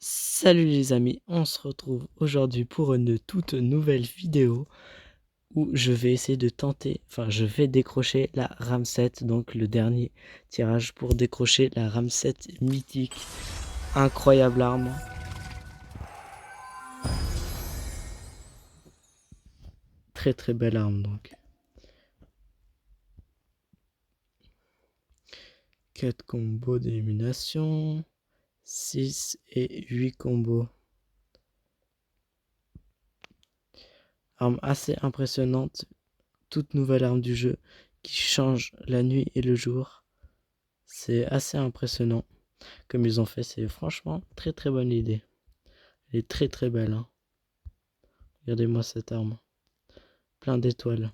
Salut les amis, on se retrouve aujourd'hui pour une toute nouvelle vidéo où je vais essayer de je vais décrocher la RAM 7, donc le dernier tirage pour décrocher la RAM 7 mythique. Incroyable arme. Très très belle arme donc. 4 combos d'élimination, 6 et 8 combos. Arme assez impressionnante, toute nouvelle arme du jeu qui change la nuit et le jour. C'est assez impressionnant comme ils ont fait, c'est franchement très très bonne idée. Elle est très très belle, hein. Regardez-moi cette arme, plein d'étoiles.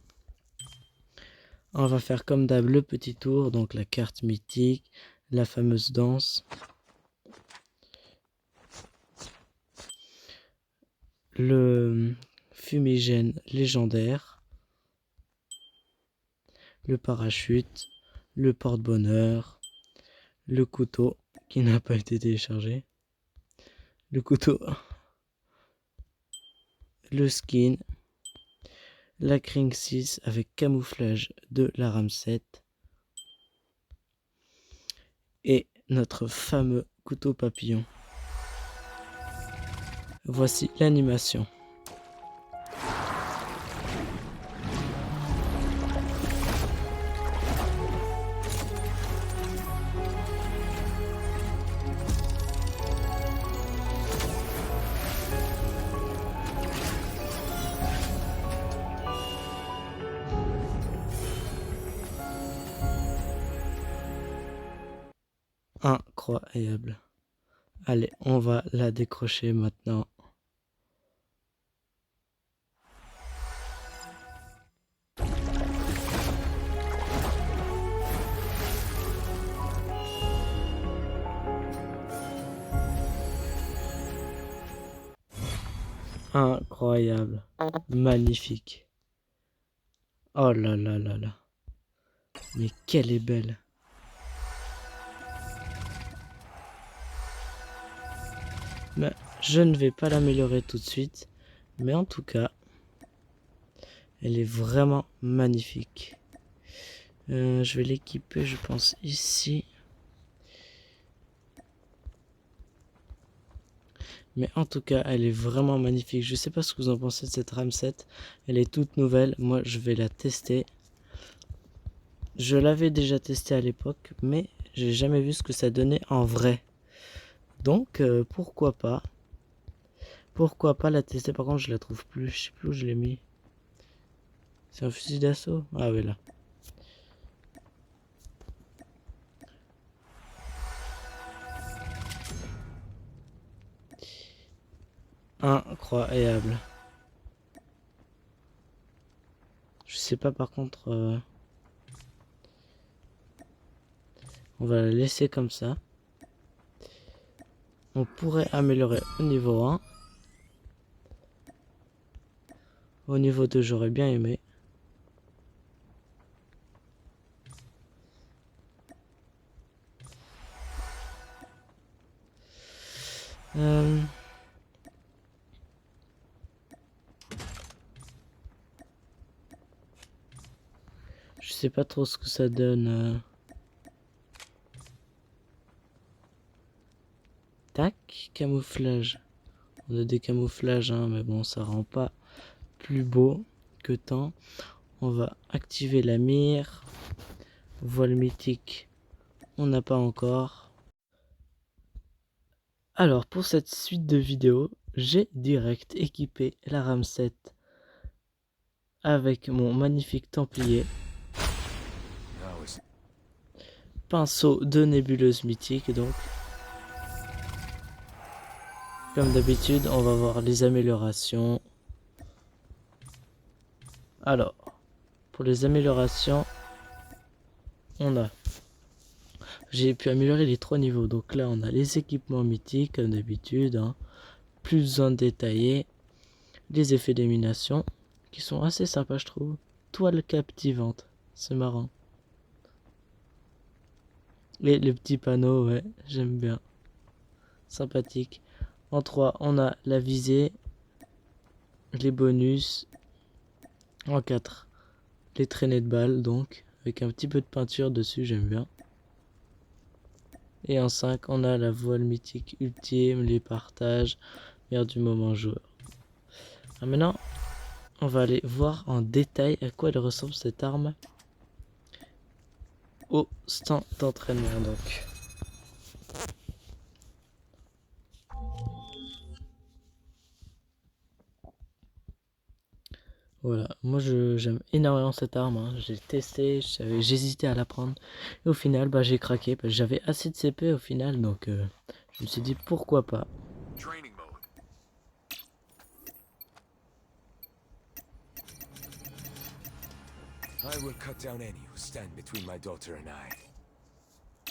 On va faire comme d'hab le petit tour, donc la carte mythique, la fameuse danse, le fumigène légendaire, le parachute, le porte-bonheur, le couteau qui n'a pas été téléchargé, le couteau, le skin, la Kring 6 avec camouflage de la RAM 7 et notre fameux couteau papillon. Voici l'animation. Incroyable. Allez, on va la décrocher maintenant. Incroyable. Magnifique. Oh là là là là. Mais qu'elle est belle. Mais je ne vais pas l'améliorer tout de suite. Mais en tout cas, elle est vraiment magnifique. Je vais l'équiper, je pense, ici. Mais en tout cas, elle est vraiment magnifique. Je sais pas ce que vous en pensez de cette RAM 7. Elle est toute nouvelle. Moi, je vais la tester. Je l'avais déjà testée à l'époque, mais j'ai jamais vu ce que ça donnait en vrai. Donc, pourquoi pas. Pourquoi pas la tester. Par contre, je la trouve plus. Je sais plus où je l'ai mis. C'est un fusil d'assaut? Ah oui, là. Incroyable. Je sais pas par contre... on va la laisser comme ça. On pourrait améliorer au niveau 1. Au niveau 2, j'aurais bien aimé. Je sais pas trop ce que ça donne. Tac, camouflage. On a des camouflages, hein, mais bon, ça rend pas plus beau que tant. On va activer la mire. Voile mythique, on n'a pas encore. Alors, pour cette suite de vidéos, j'ai direct équipé la RAM 7 avec mon magnifique templier. Pinceau de nébuleuse mythique, donc. Comme d'habitude, on va voir les améliorations. Alors, pour les améliorations, j'ai pu améliorer les 3 niveaux. Donc là, on a les équipements mythiques, comme d'habitude, hein, plus en détaillé. Les effets d'élimination, qui sont assez sympas, je trouve. Toile captivante, c'est marrant. Et les petits panneaux, ouais, j'aime bien. Sympathique. En 3, on a la visée, les bonus. En 4, les traînées de balles, donc, avec un petit peu de peinture dessus, j'aime bien. Et en 5, on a la voile mythique ultime, les partages, meilleur du moment joueur. Alors maintenant, on va aller voir en détail à quoi elle ressemble cette arme au stand d'entraînement, donc. Voilà, moi j'aime énormément cette arme, hein. J'ai testé, j'hésitais à la prendre. Et au final, bah, j'ai craqué, parce que j'avais assez de CP au final, donc je me suis dit pourquoi pas.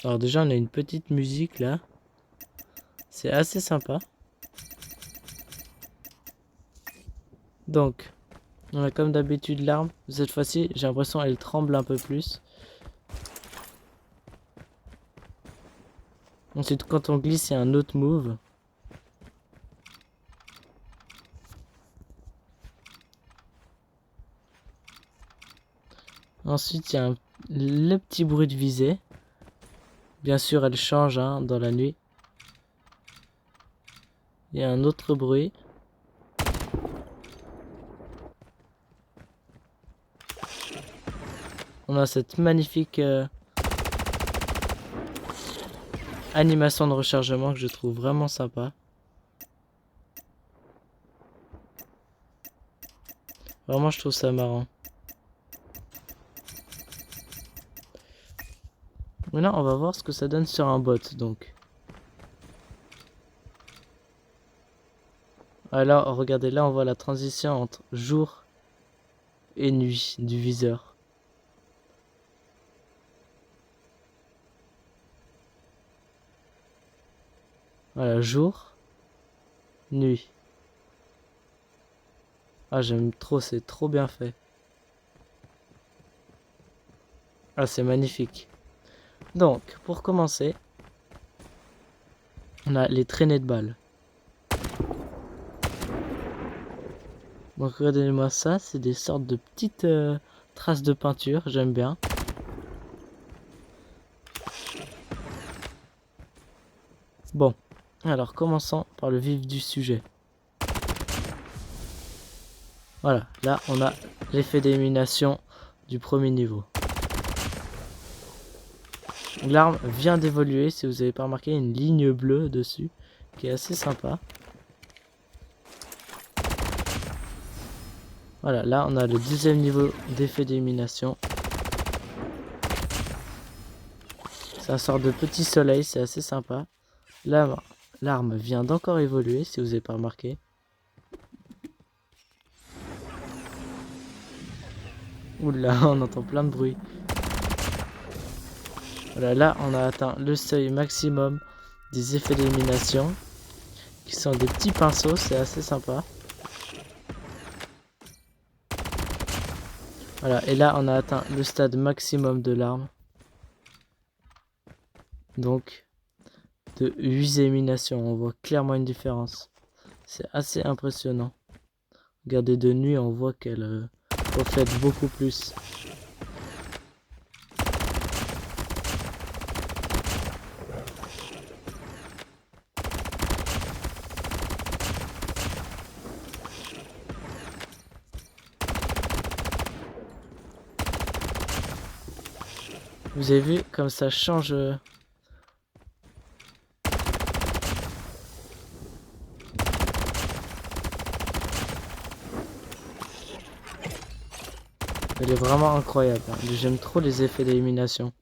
Alors déjà, on a une petite musique là. C'est assez sympa. Donc, on a comme d'habitude l'arme. Cette fois-ci, j'ai l'impression qu'elle tremble un peu plus. Ensuite, quand on glisse, il y a un autre move. Ensuite, il y a le petit bruit de visée. Bien sûr, elle change hein, dans la nuit. Il y a un autre bruit. On a cette magnifique animation de rechargement que je trouve vraiment sympa. Vraiment, je trouve ça marrant. Maintenant, on va voir ce que ça donne sur un bot, donc. Alors, regardez, là, on voit la transition entre jour et nuit du viseur. Voilà, jour, nuit. Ah, j'aime trop, c'est trop bien fait. Ah, c'est magnifique. Donc, pour commencer, on a les traînées de balles. Donc, regardez-moi ça, c'est des sortes de petites traces de peinture, j'aime bien. Bon, alors commençons par le vif du sujet. Voilà, là on a l'effet d'élimination du premier niveau. L'arme vient d'évoluer, si vous avez pas remarqué, une ligne bleue dessus, qui est assez sympa. Voilà, là on a le deuxième niveau d'effet d'élimination. C'est un sort de petit soleil, c'est assez sympa. Là, l'arme vient d'encore évoluer, si vous avez pas remarqué. Oula, on entend plein de bruit. Voilà, là on a atteint le seuil maximum des effets d'élimination, qui sont des petits pinceaux, c'est assez sympa. Voilà, et là on a atteint le stade maximum de l'arme. Donc, de 8 éliminations, on voit clairement une différence. C'est assez impressionnant. Regardez de nuit, on voit qu'elle reflète beaucoup plus. Vous avez vu comme ça change elle est vraiment incroyable, hein. J'aime trop les effets d'élimination.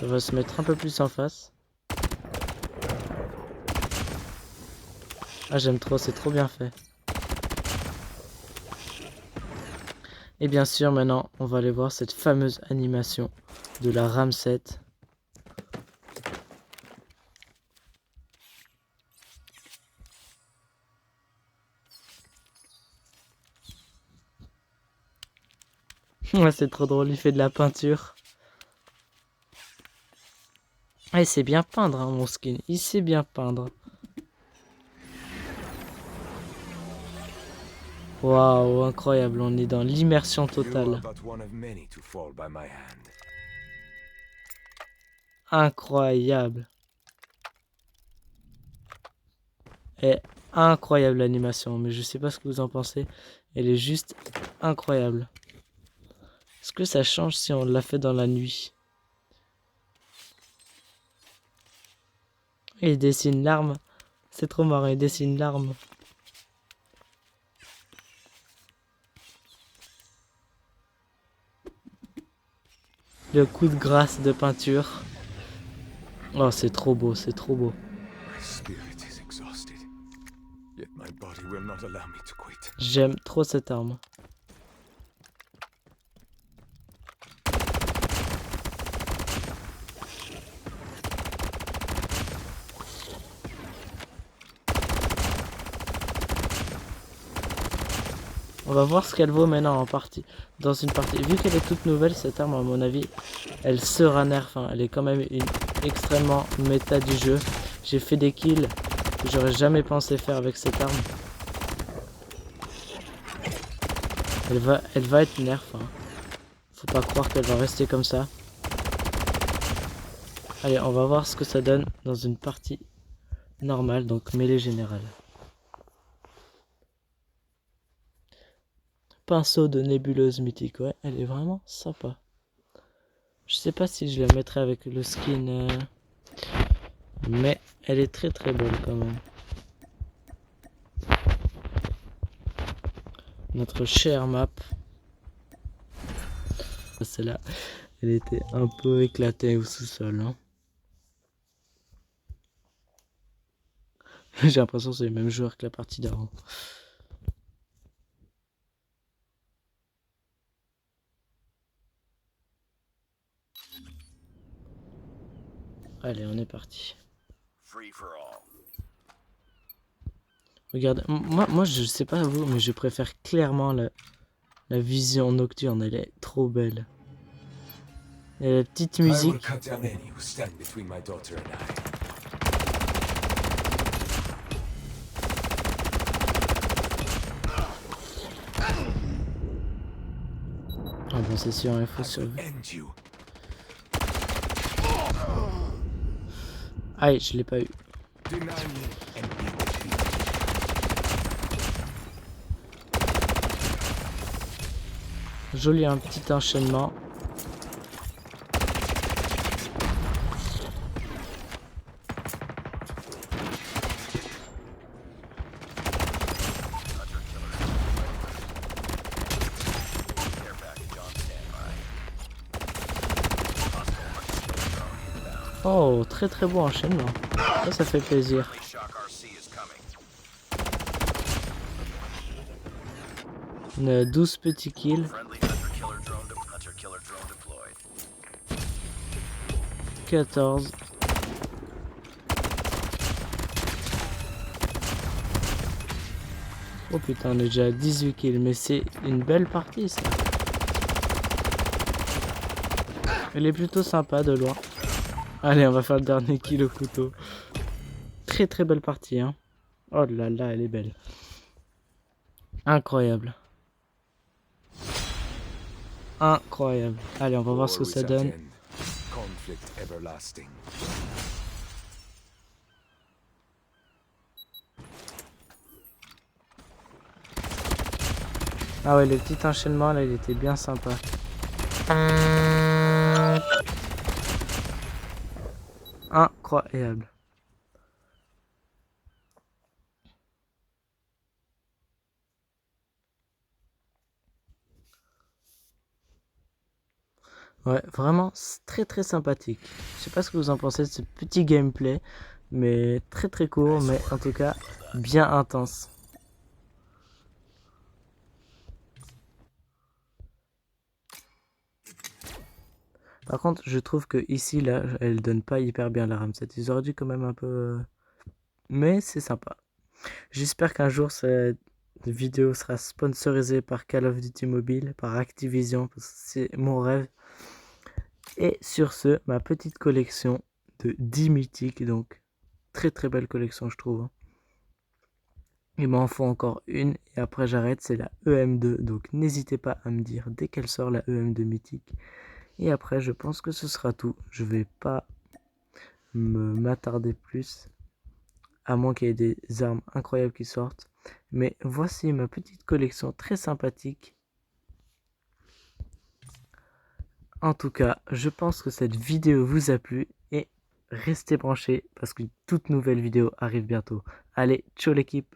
Ça va se mettre un peu plus en face. Ah, j'aime trop, c'est trop bien fait. Et bien sûr, maintenant, on va aller voir cette fameuse animation de la Ramset. Ouais, c'est trop drôle, il fait de la peinture. Ah, Ah, il sait bien peindre, hein, mon skin. Il sait bien peindre. Waouh, incroyable. On est dans l'immersion totale. Incroyable. Et incroyable l'animation. Mais je sais pas ce que vous en pensez. Elle est juste incroyable. Est-ce que ça change si on l'a fait dans la nuit? Et il dessine l'arme. C'est trop marrant, il dessine l'arme. Le coup de grâce de peinture. Oh, c'est trop beau, c'est trop beau. J'aime trop cette arme. On va voir ce qu'elle vaut maintenant en partie. Dans une partie. Vu qu'elle est toute nouvelle, cette arme, à mon avis, elle sera nerf. Hein. Elle est quand même extrêmement méta du jeu. J'ai fait des kills que j'aurais jamais pensé faire avec cette arme. Elle va être nerf. Hein. Faut pas croire qu'elle va rester comme ça. Allez, on va voir ce que ça donne dans une partie normale, donc mêlée générale. Pinceau de nébuleuse mythique, ouais, elle est vraiment sympa. Je sais pas si je la mettrai avec le skin, mais elle est très très belle quand même. Notre chère map. Celle-là, elle était un peu éclatée au sous-sol. Hein. J'ai l'impression que c'est les mêmes joueurs que la partie d'avant. Allez, on est parti. Regarde, moi je sais pas vous, mais je préfère clairement la vision nocturne, elle est trop belle. Et la petite musique. Ah bon, c'est sûr, il faut survivre. Aïe, je l'ai pas eu. Joli, un petit enchaînement. Oh, très très beau enchaînement. Ça fait plaisir. On a 12 petits kills. 14. Oh putain, on est déjà à 18 kills, mais c'est une belle partie ça. Elle est plutôt sympa de loin. Allez, on va faire le dernier kill au couteau. Très très belle partie, hein. Oh là là, elle est belle. Incroyable. Incroyable. Allez, on va voir ce que ça donne. Ah ouais, le petit enchaînement là, il était bien sympa. Incroyable. Ouais, vraiment très très sympathique. Je sais pas ce que vous en pensez de ce petit gameplay, mais très très court, mais en tout cas bien intense. Par contre, je trouve que ici, là, elle donne pas hyper bien la RAM 7. Ils auraient dû quand même un peu... Mais c'est sympa. J'espère qu'un jour, cette vidéo sera sponsorisée par Call of Duty Mobile, par Activision, parce que c'est mon rêve. Et sur ce, ma petite collection de 10 mythiques, donc très très belle collection je trouve. Il m'en faut encore une et après j'arrête, c'est la EM2, donc n'hésitez pas à me dire dès qu'elle sort la EM2 mythique. Et après je pense que ce sera tout, je vais pas m'attarder plus, à moins qu'il y ait des armes incroyables qui sortent. Mais voici ma petite collection très sympathique. En tout cas, je pense que cette vidéo vous a plu et restez branchés parce qu'une toute nouvelle vidéo arrive bientôt. Allez, ciao l'équipe!